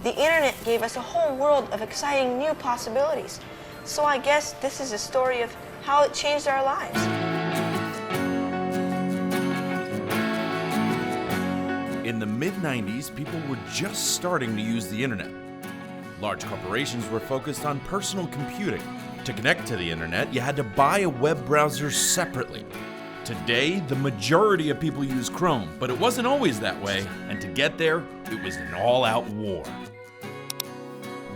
The internet gave us a whole world of exciting new possibilities. So I guess this is a story of how it changed our lives. In the mid-90s, people were just starting to use the internet. Large corporations were focused on personal computing. To connect to the internet, you had to buy a web browser separately. Today, the majority of people use Chrome, but it wasn't always that way, and to get there, it was an all-out war.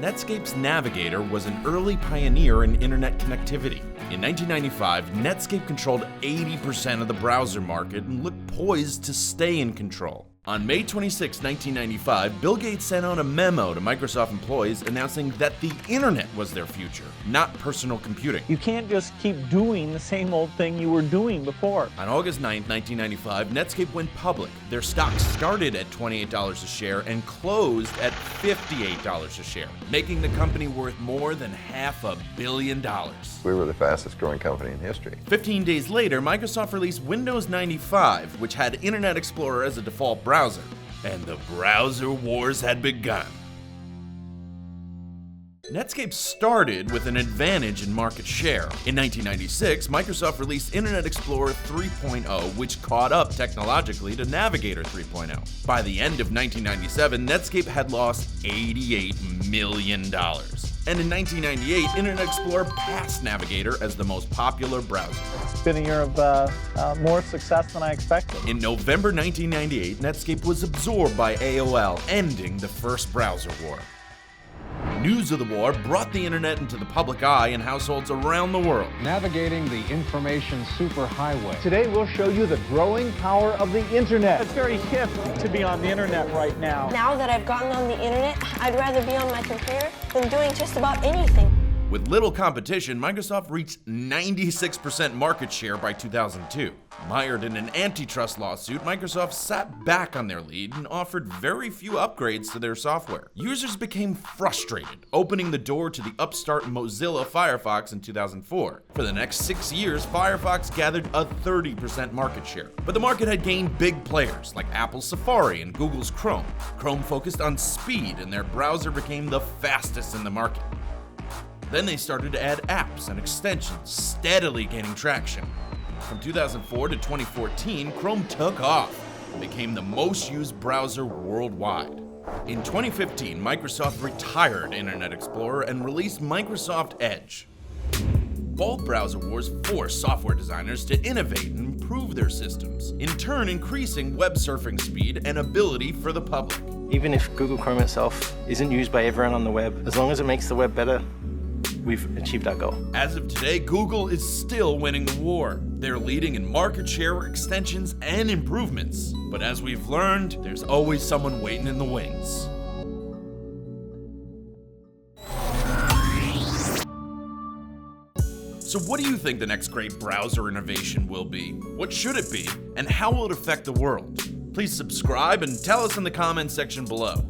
Netscape's Navigator was an early pioneer in internet connectivity. In 1995, Netscape controlled 80% of the browser market and looked poised to stay in control. On May 26, 1995, Bill Gates sent out a memo to Microsoft employees announcing that the internet was their future, not personal computing. You can't just keep doing the same old thing you were doing before. On August 9, 1995, Netscape went public. Their stock started at $28 a share and closed at $58 a share, making the company worth more than $500 million. We were the fastest growing company in history. 15 days later, Microsoft released Windows 95, which had Internet Explorer as a default browser, and the browser wars had begun. Netscape started with an advantage in market share. In 1996, Microsoft released Internet Explorer 3.0, which caught up technologically to Navigator 3.0. By the end of 1997, Netscape had lost $88 million. And in 1998, Internet Explorer passed Navigator as the most popular browser. It's been a year of more success than I expected. In November 1998, Netscape was absorbed by AOL, ending the first browser war. News of the war brought the internet into the public eye in households around the world. Navigating the information superhighway. Today we'll show you the growing power of the internet. It's very hip to be on the internet right now. Now that I've gotten on the internet, I'd rather be on my computer than doing just about anything. With little competition, Microsoft reached 96% market share by 2002. Mired in an antitrust lawsuit, Microsoft sat back on their lead and offered very few upgrades to their software. Users became frustrated, opening the door to the upstart Mozilla Firefox in 2004. For the next 6 years, Firefox gathered a 30% market share. But the market had gained big players like Apple's Safari and Google's Chrome. Chrome focused on speed, and their browser became the fastest in the market. Then they started to add apps and extensions, steadily gaining traction. From 2004 to 2014, Chrome took off and became the most used browser worldwide. In 2015, Microsoft retired Internet Explorer and released Microsoft Edge. Both browser wars forced software designers to innovate and improve their systems, in turn increasing web surfing speed and ability for the public. Even if Google Chrome itself isn't used by everyone on the web, as long as it makes the web better, we've achieved our goal. As of today, Google is still winning the war. They're leading in market share, extensions, and improvements. But as we've learned, there's always someone waiting in the wings. So what do you think the next great browser innovation will be? What should it be? And how will it affect the world? Please subscribe and tell us in the comments section below.